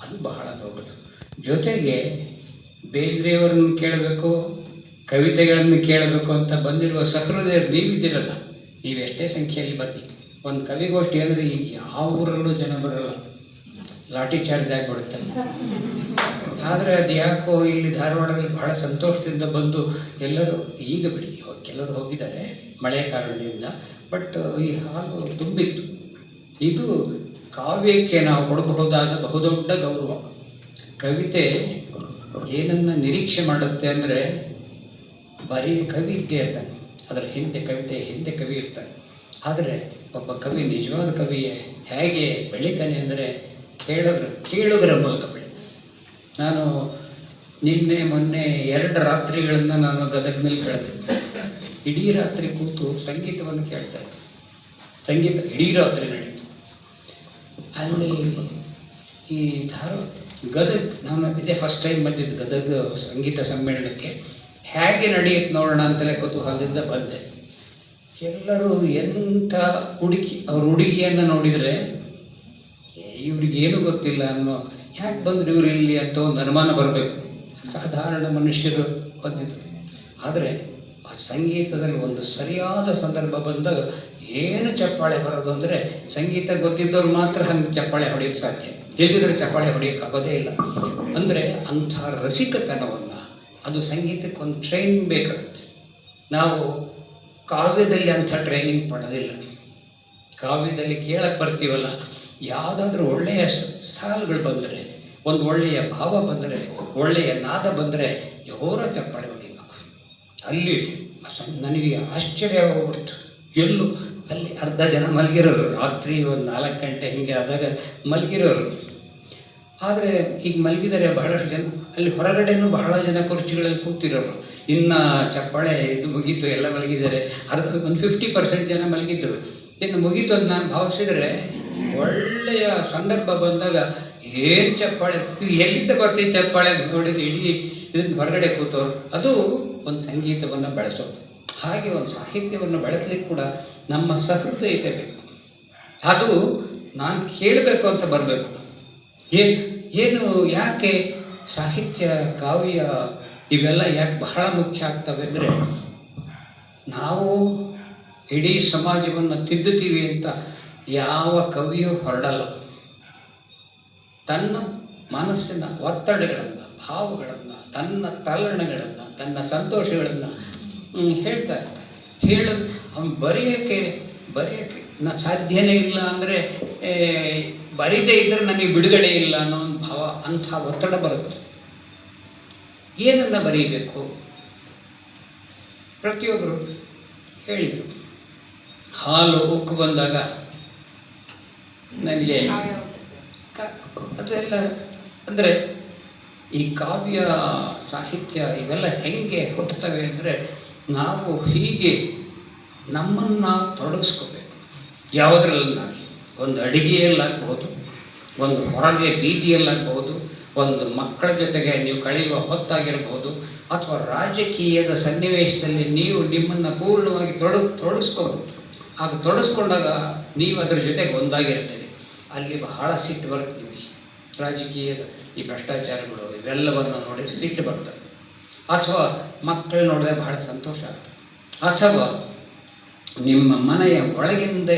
ಅದು ಬಹಳ ದೊಡ್ಡದು. ಜೊತೆಗೆ ಬೇಂದ್ರೆಯವರನ್ನು ಕೇಳಬೇಕು, ಕವಿತೆಗಳನ್ನು ಕೇಳಬೇಕು ಅಂತ ಬಂದಿರುವ ಸಹೃದಯರು ನೀವಿದ್ದೀರಲ್ಲ, ನೀವೆಷ್ಟೇ ಸಂಖ್ಯೆಯಲ್ಲಿ ಬನ್ನಿ. ಒಂದು ಕವಿಗೋಷ್ಠಿ ಅಂದರೆ ಈಗ ಯಾವ ಊರಲ್ಲೂ ಜನ ಬರೋಲ್ಲ, ಲಾಠಿ ಚಾರ್ಜ್ ಆಗಿಬಿಡುತ್ತೆ. ಆದರೆ ಅದು ಯಾಕೋ ಇಲ್ಲಿ ಧಾರವಾಡದಲ್ಲಿ ಬಹಳ ಸಂತೋಷದಿಂದ ಬಂದು ಎಲ್ಲರೂ, ಈಗ ಬಿಡಿ ಕೆಲವರು ಹೋಗಿದ್ದಾರೆ ಮಳೆ ಕಾರಣದಿಂದ, ಬಟ್ ಈ ಹಾಲು ತುಂಬಿತ್ತು. ಇದು ಕಾವ್ಯಕ್ಕೆ ನಾವು ಕೊಡಬಹುದಾದ ಬಹುದೊಡ್ಡ ಗೌರವ. ಕವಿತೆ ಏನನ್ನು ನಿರೀಕ್ಷೆ ಮಾಡುತ್ತೆ ಅಂದರೆ, ಬರೀ ಕವಿ ಇದ್ದೇ ಇರ್ತಾನೆ, ಅದರ ಹಿಂದೆ ಕವಿತೆ ಹಿಂದೆ ಕವಿ ಇರ್ತಾನೆ. ಆದರೆ ಒಬ್ಬ ಕವಿ ನಿಜವಾದ ಕವಿ ಹೇಗೆ ಬೆಳೀತಾನೆ ಅಂದರೆ ಕೇಳುಗರ ಮೂಲಕ ಬೆಳೀತಾನೆ. ನಾನು ನಿನ್ನೆ ಮೊನ್ನೆ 2 ರಾತ್ರಿಗಳನ್ನು ನಾನು ಗದಗಿನಲ್ಲಿ ಕಳೆದೆ. ಇಡೀ ರಾತ್ರಿ ಕೂತು ಸಂಗೀತವನ್ನು ಕೇಳ್ತಾ ಇದ್ದೆ. ಸಂಗೀತ ಇಡೀ ರಾತ್ರಿ ನಡೀತು. ಅಲ್ಲಿ ಈ ಗದಗ, ನಾನು ಇದೇ ಫಸ್ಟ್ ಟೈಮ್ ಬಂದಿದ್ದು ಗದಗ ಸಂಗೀತ ಸಮ್ಮೇಳನಕ್ಕೆ. ಹೇಗೆ ನಡೆಯುತ್ತೆ ನೋಡೋಣ ಅಂತಲೇ ಕುತೂಹಲದಿಂದ ಬಂದೆ. ಎಲ್ಲರೂ ಎಂಥ ಅವ್ರ ಹುಡುಗಿಯನ್ನು ನೋಡಿದರೆ ಇವ್ರಿಗೇನು ಗೊತ್ತಿಲ್ಲ ಅನ್ನೋ, ಯಾಕೆ ಬಂದರು ಇವರು ಇಲ್ಲಿ ಅಂತ ಒಂದು ಅನುಮಾನ ಬರಬೇಕು. ಸಾಧಾರಣ ಮನುಷ್ಯರು ಬಂದಿದ್ದರು. ಆದರೆ ಆ ಸಂಗೀತದಲ್ಲಿ ಒಂದು ಸರಿಯಾದ ಸಂದರ್ಭ ಬಂದಾಗ ಏನು ಚಪ್ಪಾಳೆ ಬರೋದು ಅಂದರೆ, ಸಂಗೀತ ಗೊತ್ತಿದ್ದವ್ರು ಮಾತ್ರ ಹಂಗೆ ಚಪ್ಪಾಳೆ ಹೊಡೆಯೋಕ್ಕೆ ಸಾಧ್ಯ, ಎಲ್ಲಿದ್ರೆ ಚಪ್ಪಾಳೆ ಹೊಡೆಯೋಕ್ಕಾಗೋದೇ ಇಲ್ಲ. ಅಂದರೆ ಅಂಥ ರಸಿಕತನವನ್ನು, ಅದು ಸಂಗೀತಕ್ಕೆ ಒಂದು ಟ್ರೈನಿಂಗ್ ಬೇಕಾಗುತ್ತೆ. ನಾವು ಕಾವ್ಯದಲ್ಲಿ ಅಂಥ ಟ್ರೈನಿಂಗ್ ಪಡೆದಿಲ್ಲ. ಕಾವ್ಯದಲ್ಲಿ ಕೇಳಕ್ಕೆ ಬರ್ತೀವಲ್ಲ, ಯಾವುದಾದ್ರೂ ಒಳ್ಳೆಯ ಸಾಲುಗಳು ಬಂದರೆ, ಒಂದು ಒಳ್ಳೆಯ ಭಾವ ಬಂದರೆ, ಒಳ್ಳೆಯ ನಾದ ಬಂದರೆ ಜೋರ ಚಪ್ಪಾಳೆ ಹೊಡಿಬೇಕು. ಅಲ್ಲಿ ನನಗೆ ಆಶ್ಚರ್ಯ ಹೋಗ್ಬಿಡ್ತು. ಎಲ್ಲೂ ಅಲ್ಲಿ ಅರ್ಧ ಜನ ಮಲಗಿರೋರು, ರಾತ್ರಿ ಒಂದು 4 ಗಂಟೆ ಹಿಂಗೆ ಆದಾಗ ಮಲಗಿರೋರು. ಆದರೆ ಈಗ ಮಲಗಿದ್ದಾರೆ ಬಹಳಷ್ಟು ಜನ. ಅಲ್ಲಿ ಹೊರಗಡೆನೂ ಬಹಳ ಜನ ಕುರ್ಚಿಗಳಲ್ಲಿ ಕೂತಿರೋರು. ಇನ್ನು ಚಪ್ಪಾಳೆ ಇದು ಮುಗೀತು, ಎಲ್ಲ ಮಲಗಿದ್ದಾರೆ. ಒಂದು 50% ಜನ ಮಲಗಿದ್ದರು. ಇನ್ನು ಮುಗೀತು ಅಂತ ನಾನು ಭಾವಿಸಿದರೆ, ಒಳ್ಳೆಯ ಸಂದರ್ಭ ಬಂದಾಗ ಏನು ಚಪ್ಪಾಳೆ, ಎಲ್ಲಿಂದ ಬರ್ತೀವಿ ಚಪ್ಪಾಳೆ ನೋಡಿದ್ರೆ ಇಡೀ ಇದನ್ನು ಹೊರಗಡೆ ಕೂತವ್ರು. ಅದು ಒಂದು ಸಂಗೀತವನ್ನು ಬೆಳೆಸೋದು. ಹಾಗೆ ಒಂದು ಸಾಹಿತ್ಯವನ್ನು ಬೆಳೆಸಲಿಕ್ಕೆ ಕೂಡ ನಮ್ಮ ಸಹೃದಯತೆ ಬೇಕು. ಅದು ನಾನು ಕೇಳಬೇಕು ಅಂತ ಬರಬೇಕು. ಏನು ಯಾಕೆ ಸಾಹಿತ್ಯ, ಕಾವ್ಯ ಇವೆಲ್ಲ ಯಾಕೆ ಬಹಳ ಮುಖ್ಯ ಆಗ್ತವೆ ಅಂದರೆ, ನಾವು ಇಡೀ ಸಮಾಜವನ್ನು ತಿದ್ದುತ್ತೀವಿ ಅಂತ ಯಾವ ಕವಿಯೂ ಹೊರಡಲ್ಲ. ತನ್ನ ಮನಸ್ಸಿನ ಒತ್ತಡಗಳನ್ನು, ಭಾವಗಳನ್ನು, ತನ್ನ ತಲ್ಲಣಗಳನ್ನು, ತನ್ನ ಸಂತೋಷಗಳನ್ನು ಹೇಳ್ತಾರೆ. ಅವನು ಬರೆಯೋಕ್ಕೆ ಸಾಧ್ಯನೇ ಇಲ್ಲ ಅಂದರೆ, ಬರೀದೇ ಇದ್ದರೆ ನನಗೆ ಬಿಡುಗಡೆ ಇಲ್ಲ ಅನ್ನೋ ಒಂದು ಭಾವ, ಅಂಥ ಒತ್ತಡ ಬರುತ್ತೆ. ಏನನ್ನು ಬರೀಬೇಕು? ಪ್ರತಿಯೊಬ್ಬರು ಹೇಳಿದರು. ಹಾಲು ಉಕ್ಕು ಬಂದಾಗ ನನಗೆ ಅದೆಲ್ಲ ಅಂದರೆ, ಈ ಕಾವ್ಯ ಸಾಹಿತ್ಯ ಇವೆಲ್ಲ ಹೆಂಗೆ ಹುಟ್ಟುತ್ತವೆ ಅಂದರೆ, ನಾವು ಹೀಗೆ ನಮ್ಮನ್ನು ತೊಡಗಿಸ್ಕೋಬೇಕು. ಯಾವುದ್ರಲ್ಲಾಗಲಿ, ಒಂದು ಅಡುಗೆಯಲ್ಲಾಗಬಹುದು, ಒಂದು ಹೊರಗೆ ಬೀದಿಯಲ್ಲಾಗಬಹುದು, ಒಂದು ಮಕ್ಕಳ ಜೊತೆಗೆ ನೀವು ಕಳೆಯುವ ಹೊತ್ತಾಗಿರ್ಬೋದು, ಅಥವಾ ರಾಜಕೀಯದ ಸನ್ನಿವೇಶದಲ್ಲಿ ನೀವು ನಿಮ್ಮನ್ನು ಪೂರ್ಣವಾಗಿ ತೊಡಗಿಸ್ಕೋಬಹುದು. ಆಗ ತೊಡಗಿಸ್ಕೊಂಡಾಗ ನೀವು ಅದರ ಜೊತೆಗೆ ಒಂದಾಗಿರ್ತೀರಿ. ಅಲ್ಲಿ ಬಹಳ ಸಿಟ್ಟು ಬರುತ್ತೆ ನಿಮಗೆ. ರಾಜಕೀಯದ ಈ ಭ್ರಷ್ಟಾಚಾರಗಳು ಇವೆಲ್ಲವನ್ನು ನೋಡಿ ಸಿಟ್ಟು ಬರ್ತದೆ. ಅಥವಾ ಮಕ್ಕಳು ನೋಡಿದ್ರೆ ಬಹಳ ಸಂತೋಷ ಆಗ್ತದೆ. ಅಥವಾ ನಿಮ್ಮ ಮನೆಯ ಒಳಗಿಂದ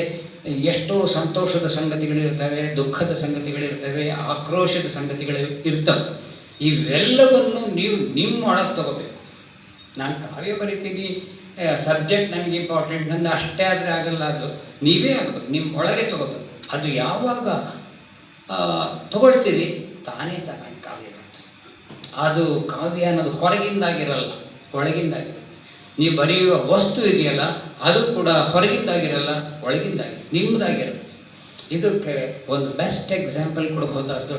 ಎಷ್ಟೋ ಸಂತೋಷದ ಸಂಗತಿಗಳಿರ್ತವೆ, ದುಃಖದ ಸಂಗತಿಗಳಿರ್ತವೆ, ಆಕ್ರೋಶದ ಸಂಗತಿಗಳು ಇರ್ತವೆ. ಇವೆಲ್ಲವನ್ನು ನೀವು ನಿಮ್ಮ ಒಳಗೆ ತಗೋಬೇಕು. ನಾನು ಕಾವ್ಯ ಬರೀತೀನಿ, ಸಬ್ಜೆಕ್ಟ್ ನನಗೆ ಇಂಪಾರ್ಟೆಂಟ್, ನಂದು ಅಷ್ಟೇ ಆದರೆ ಆಗಲ್ಲ. ಅದು ನೀವೇ ಆಗಬೇಕು, ನಿಮ್ಮ ಒಳಗೆ ತಗೋಬೇಕು. ಅದು ಯಾವಾಗ ತಗೊಳ್ತೀರಿ, ತಾನೇ ಕಾವ್ಯ ಬರ್ತದೆ. ಅದು ಕಾವ್ಯ ಅನ್ನೋದು ಹೊರಗಿಂದಾಗಿರಲ್ಲ, ಒಳಗಿಂದಾಗಿರುತ್ತೆ. ನೀವು ಬರೆಯುವ ವಸ್ತು ಇದೆಯಲ್ಲ, ಅದು ಕೂಡ ಹೊರಗಿಂದಾಗಿರಲ್ಲ, ಒಳಗಿಂದಾಗಿ ನಿಮ್ಮದಾಗಿರುತ್ತೆ. ಇದಕ್ಕೆ ಒಂದು ಬೆಸ್ಟ್ ಎಕ್ಸಾಂಪಲ್ ಕೊಡಬಹುದಾದ್ದು,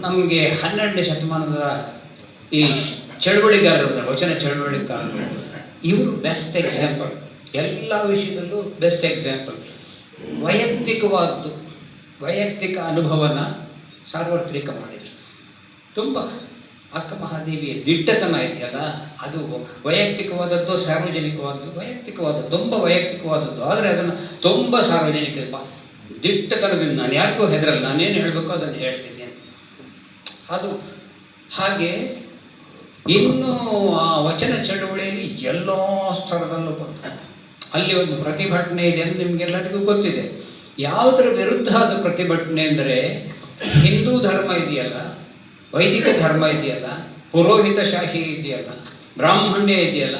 ನಮಗೆ 12ನೇ ಶತಮಾನದ ಈ ಚಳುವಳಿಗಾರರು, ವಚನ ಚಳುವಳಿಗಾರರು, ಇವರು ಬೆಸ್ಟ್ ಎಕ್ಸಾಂಪಲ್. ಎಲ್ಲ ವಿಷಯದಲ್ಲೂ ಬೆಸ್ಟ್ ಎಕ್ಸಾಂಪಲ್. ವೈಯಕ್ತಿಕ ಅನುಭವನ ಸಾರ್ವತ್ರಿಕ ಮಾಡಿದರು. ತುಂಬ ಅಕ್ಕ ಮಹಾದೇವಿಯ ದಿಟ್ಟತನ ಇದೆಯಲ್ಲ, ಅದು ವೈಯಕ್ತಿಕವಾದದ್ದು, ಸಾರ್ವಜನಿಕವಾದದ್ದು. ತುಂಬ ವೈಯಕ್ತಿಕವಾದದ್ದು, ಆದರೆ ಅದನ್ನು ತುಂಬ ಸಾರ್ವಜನಿಕ ದಿಟ್ಟತನದಿಂದ ನಾನು ಯಾರಿಗೂ ಹೆದರಲ್ಲ, ನಾನೇನು ಹೇಳಬೇಕು ಅದನ್ನು ಹೇಳ್ತೀನಿ ಅಂತ. ಅದು ಹಾಗೆ ಇನ್ನು ಆ ವಚನ ಚಳುವಳಿಯಲ್ಲಿ ಎಲ್ಲ ಸ್ಥಳದಲ್ಲೂ ಬಂತು. ಅಲ್ಲಿ ಒಂದು ಪ್ರತಿಭಟನೆ ಇದೆ ಅಂತ ನಿಮಗೆಲ್ಲರಿಗೂ ಗೊತ್ತಿದೆ. ಯಾವುದರ ವಿರುದ್ಧ ಅದು ಪ್ರತಿಭಟನೆ ಅಂದರೆ, ಹಿಂದೂ ಧರ್ಮ ಇದೆಯಲ್ಲ, ವೈದಿಕ ಧರ್ಮ ಇದೆಯಲ್ಲ, ಪುರೋಹಿತಶಾಹಿ ಇದೆಯಲ್ಲ, ಬ್ರಾಹ್ಮಣ್ಯ ಇದೆಯಲ್ಲ,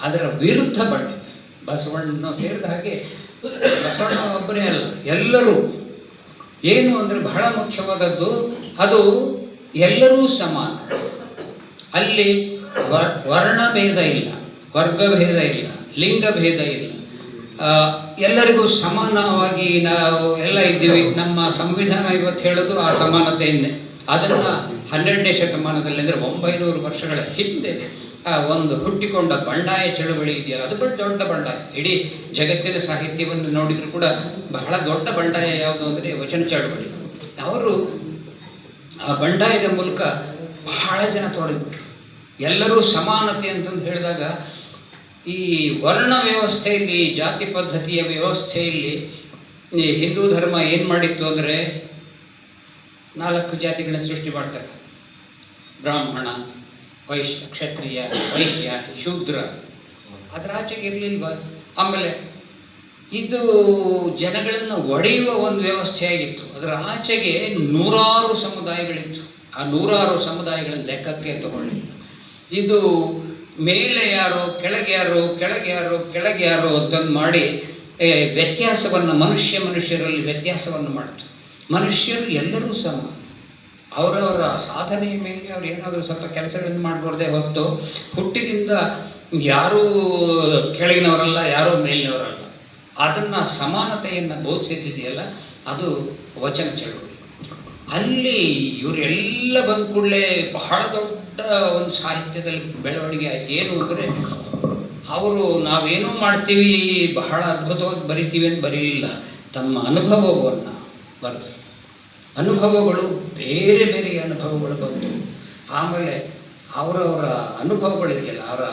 ಅದರ ವಿರುದ್ಧ ಬಂದಿದೆ. ಬಸವಣ್ಣ ಸೇರಿದ ಹಾಗೆ ಬಸವಣ್ಣ ಒಬ್ಬರೇ ಅಲ್ಲ, ಎಲ್ಲರೂ. ಏನು ಅಂದರೆ ಬಹಳ ಮುಖ್ಯವಾದದ್ದು, ಅದು ಎಲ್ಲರೂ ಸಮಾನ. ಅಲ್ಲಿ ವರ್ಣಭೇದ ಇಲ್ಲ, ವರ್ಗಭೇದ ಇಲ್ಲ, ಲಿಂಗಭೇದ ಇಲ್ಲ. ಎಲ್ಲರಿಗೂ ಸಮಾನವಾಗಿ ನಾವು ಎಲ್ಲ ಇದ್ದೀವಿ. ನಮ್ಮ ಸಂವಿಧಾನ ಇವತ್ತು ಹೇಳೋದು ಆ ಸಮಾನತೆಯನ್ನೇ. ಅದನ್ನು 12ನೇ ಶತಮಾನದಲ್ಲಿ ಅಂದರೆ 900 ವರ್ಷಗಳ ಹಿಂದೆ ಒಂದು ಹುಟ್ಟಿಕೊಂಡ ಬಂಡಾಯ ಚಳುವಳಿ ಇದೆಯಲ್ಲ, ಅದು ದೊಡ್ಡ ಬಂಡಾಯ. ಇಡೀ ಜಗತ್ತಿನ ಸಾಹಿತ್ಯವನ್ನು ನೋಡಿದರೂ ಕೂಡ ಬಹಳ ದೊಡ್ಡ ಬಂಡಾಯ ಯಾವುದು ಅಂದರೆ ವಚನ ಚಳುವಳಿ. ಅವರು ಆ ಬಂಡಾಯದ ಮೂಲಕ ಬಹಳ ಜನ ತೊಡಗಿಬಿಟ್ರು. ಎಲ್ಲರೂ ಸಮಾನತೆ ಅಂತಂದು ಹೇಳಿದಾಗ, ಈ ವರ್ಣ ವ್ಯವಸ್ಥೆಯಲ್ಲಿ, ಜಾತಿ ಪದ್ಧತಿಯ ವ್ಯವಸ್ಥೆಯಲ್ಲಿ ಈ ಹಿಂದೂ ಧರ್ಮ ಏನು ಮಾಡಿತ್ತು ಅಂದರೆ 4 ಜಾತಿಗಳನ್ನು ಸೃಷ್ಟಿ ಮಾಡ್ತಾರೆ. ಬ್ರಾಹ್ಮಣ, ಕ್ಷತ್ರಿಯ, ವೈಶ್ಯ, ಶೂದ್ರ. ಅದರ ಆಚೆಗೆ ಇರಲಿಲ್ವ. ಆಮೇಲೆ ಇದು ಜನಗಳನ್ನು ಒಡೆಯುವ ಒಂದು ವ್ಯವಸ್ಥೆಯಾಗಿತ್ತು. ಅದರ ಆಚೆಗೆ 100 ಸಮುದಾಯಗಳಿತ್ತು. ಆ 100 ಸಮುದಾಯಗಳನ್ನು ಲೆಕ್ಕಕ್ಕೆ ತಗೊಳ್ಳಿ. ಇದು ಮೇಲೆ ಯಾರು, ಕೆಳಗೆ ಯಾರು, ಕೆಳಗೆ ಯಾರು, ಕೆಳಗೆ ಯಾರು ಅಂತಂದು ಮಾಡಿ ವ್ಯತ್ಯಾಸವನ್ನು ಮನುಷ್ಯರಲ್ಲಿ ವ್ಯತ್ಯಾಸವನ್ನು ಮಾಡಿತು. ಮನುಷ್ಯರು ಎಲ್ಲರೂ ಸಮ. ಅವರವರ ಸಾಧನೆಯ ಮೇಲೆ ಅವ್ರು ಏನಾದರೂ ಸ್ವಲ್ಪ ಕೆಲಸಗಳನ್ನು ಮಾಡಬಾರ್ದೇ ಹೊತ್ತು, ಹುಟ್ಟಿನಿಂದ ಯಾರೂ ಕೆಳಗಿನವರಲ್ಲ, ಯಾರೂ ಮೇಲಿನವರಲ್ಲ. ಅದನ್ನು ಸಮಾನತೆಯನ್ನು ಬೋಧಿಸಿದೆಯಲ್ಲ, ಅದು ವಚನ ಚಳುವಳಿ. ಅಲ್ಲಿ ಇವರೆಲ್ಲ ಬಂದ ಕೂಡಲೇ ಬಹಳ ದೊಡ್ಡ ಒಂದು ಸಾಹಿತ್ಯದಲ್ಲಿ ಬೆಳವಣಿಗೆ ಆಯ್ತು. ಏನು ಅಂದರೆ, ಅವರು ನಾವೇನೋ ಮಾಡ್ತೀವಿ, ಬಹಳ ಅದ್ಭುತವಾಗಿ ಬರಿತೀವಿ ಅಂತ ಬರೀಲಿಲ್ಲ, ತಮ್ಮ ಅನುಭವವನ್ನು ಬರೆದರು. ಅನುಭವಗಳು ಬೇರೆ ಬೇರೆ ಅನುಭವಗಳು ಬಂತು. ಆಮೇಲೆ ಅವರವರ ಅನುಭವಗಳಿದೆಯಲ್ಲ, ಅವರ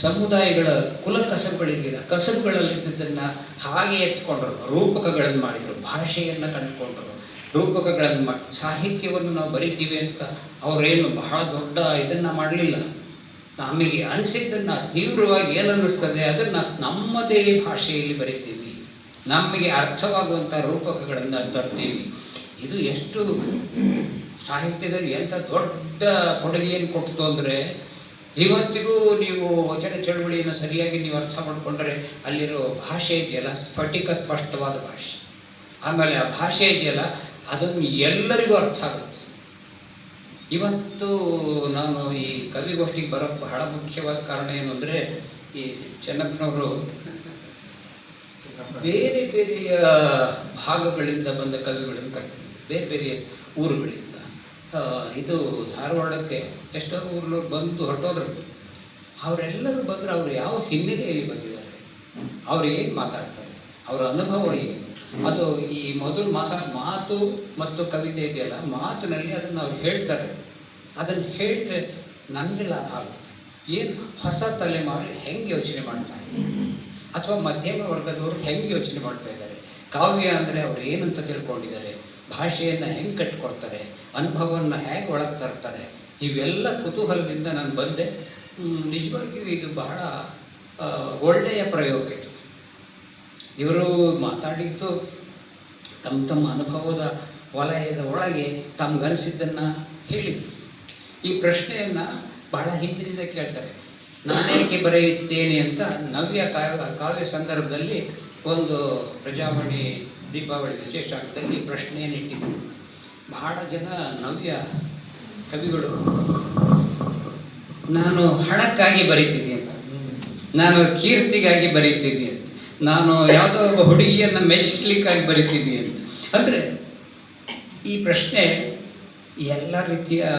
ಸಮುದಾಯಗಳ ಕಸಬುಗಳಿದೆಯಲ್ಲ, ಕಸಬುಗಳಲ್ಲಿದ್ದನ್ನು ಹಾಗೆ ಎತ್ಕೊಂಡ್ರು, ರೂಪಕಗಳನ್ನು ಮಾಡಿದರು, ಭಾಷೆಯನ್ನು ಕಂಡುಕೊಂಡರು, ರೂಪಕಗಳನ್ನು ಮಾಡಿ ಸಾಹಿತ್ಯವನ್ನು ನಾವು ಬರಿತೀವಿ ಅಂತ ಅವರೇನು ಬಹಳ ದೊಡ್ಡ ಇದನ್ನು ಮಾಡಲಿಲ್ಲ. ನಮಗೆ ಅನಿಸಿದ್ದನ್ನು ತೀವ್ರವಾಗಿ ಏನು ಅನ್ನಿಸ್ತದೆ ಅದನ್ನು ನಮ್ಮದೇ ಭಾಷೆಯಲ್ಲಿ ಬರಿತೀವಿ, ನಮಗೆ ಅರ್ಥವಾಗುವಂಥ ರೂಪಕಗಳನ್ನು ತರ್ತೀವಿ. ಇದು ಎಷ್ಟು ಸಾಹಿತ್ಯದಲ್ಲಿ ಎಂಥ ದೊಡ್ಡ ಕೊಡುಗೆಯನ್ನು ಕೊಡ್ತು ಅಂದರೆ, ಇವತ್ತಿಗೂ ನೀವು ವಚನ ಚಳುವಳಿಯನ್ನು ಸರಿಯಾಗಿ ನೀವು ಅರ್ಥ ಮಾಡಿಕೊಂಡ್ರೆ ಅಲ್ಲಿರೋ ಭಾಷೆ ಇದೆಯಲ್ಲ, ಸ್ಫಟಿಕ ಸ್ಪಷ್ಟವಾದ ಭಾಷೆ. ಆಮೇಲೆ ಆ ಭಾಷೆ ಇದೆಯಲ್ಲ, ಅದನ್ನು ಎಲ್ಲರಿಗೂ ಅರ್ಥ ಆಗುತ್ತೆ. ಇವತ್ತು ನಾನು ಈ ಕವಿಗೋಷ್ಠಿಗೆ ಬರೋಕ್ಕೆ ಬಹಳ ಮುಖ್ಯವಾದ ಕಾರಣ ಏನು ಅಂದರೆ, ಈ ಚೆನ್ನಪ್ಪನವರು ಬೇರೆ ಬೇರೆಯ ಭಾಗಗಳಿಂದ ಬಂದ ಕವಿಗಳನ್ನು ಕರ್ತಾರೆ, ಬೇರೆ ಬೇರೆ ಊರುಗಳಿಂದ. ಇದು ಧಾರವಾಡಕ್ಕೆ ಎಷ್ಟೋ ಊರಿನವ್ರು ಬಂದು ಹೊರಟೋದ್ರು. ಅವರೆಲ್ಲರೂ ಬಂದರೆ ಅವರು ಯಾವ ಹಿನ್ನೆಲೆಯಲ್ಲಿ ಬಂದಿದ್ದಾರೆ, ಅವರು ಏನು ಮಾತಾಡ್ತಾರೆ, ಅವರ ಅನುಭವ ಏನು, ಅದು ಈ ಮೊದಲು ಮಾತು ಮತ್ತು ಕವಿತೆ ಇದೆಯಲ್ಲ, ಮಾತಿನಲ್ಲಿ ಅದನ್ನು ಅವ್ರು ಹೇಳ್ತಾರೆ. ಅದನ್ನು ಹೇಳಿದರೆ ನನಗೆ ಲಾಭ ಆಗುತ್ತೆ. ಏನು ಹೊಸ ತಲೆಮಾರು ಹೆಂಗೆ ಯೋಚನೆ ಮಾಡ್ತಾರೆ, ಅಥವಾ ಮಧ್ಯಮ ವರ್ಗದವರು ಹೆಂಗೆ ಯೋಚನೆ ಮಾಡ್ತಾ ಇದ್ದಾರೆ, ಕಾವ್ಯ ಅಂದರೆ ಅವ್ರು ಏನಂತ ತಿಳ್ಕೊಂಡಿದ್ದಾರೆ, ಭಾಷೆಯನ್ನು ಹೆಂಗೆ ಕಟ್ಕೊಡ್ತಾರೆ, ಅನುಭವವನ್ನು ಹೇಗೆ ಒಳಗೆ ತರ್ತಾರೆ, ಇವೆಲ್ಲ ಕುತೂಹಲದಿಂದ ನಾನು ಬಂದೆ. ನಿಜವಾಗಿಯೂ ಇದು ಬಹಳ ಒಳ್ಳೆಯ ಪ್ರಯೋಗ ಇದು. ಇವರು ಮಾತಾಡಿದ್ದು ತಮ್ಮ ಅನುಭವದ ವಲಯದ ಒಳಗೆ ತಮಗನಿಸಿದ್ದನ್ನು ಹೇಳಿದರು. ಈ ಪ್ರಶ್ನೆಯನ್ನು ಬಹಳ ಹಿಂದಿನಿಂದ ಕೇಳ್ತಾರೆ. ನಾನೇಕೆ ಬರೆಯುತ್ತೇನೆ ಅಂತ ನವ್ಯ ಕಾವ್ಯ ಸಂದರ್ಭದಲ್ಲಿ ಒಂದು ಪ್ರಜಾವಾಣಿ ದೀಪಾವಳಿ ವಿಶೇಷಾಂಕದಲ್ಲಿ ಪ್ರಶ್ನೆಯನ್ನು ಇಟ್ಟಿದ್ದರು. ಬಹಳ ಜನ ನವ್ಯ ಕವಿಗಳು ನಾನು ಹಣಕ್ಕಾಗಿ ಬರೀತೀನಿ ಅಂತ, ನಾನು ಕೀರ್ತಿಗಾಗಿ ಬರೀತೀನಿ ಅಂತ, ನಾನು ಯಾವುದೋ ಒಬ್ಬ ಹುಡುಗಿಯನ್ನು ಮೆಚ್ಚಿಸ್ಲಿಕ್ಕಾಗಿ ಬರೀತೀನಿ ಅಂತ. ಅಂದರೆ ಈ ಪ್ರಶ್ನೆ ಎಲ್ಲ ರೀತಿಯ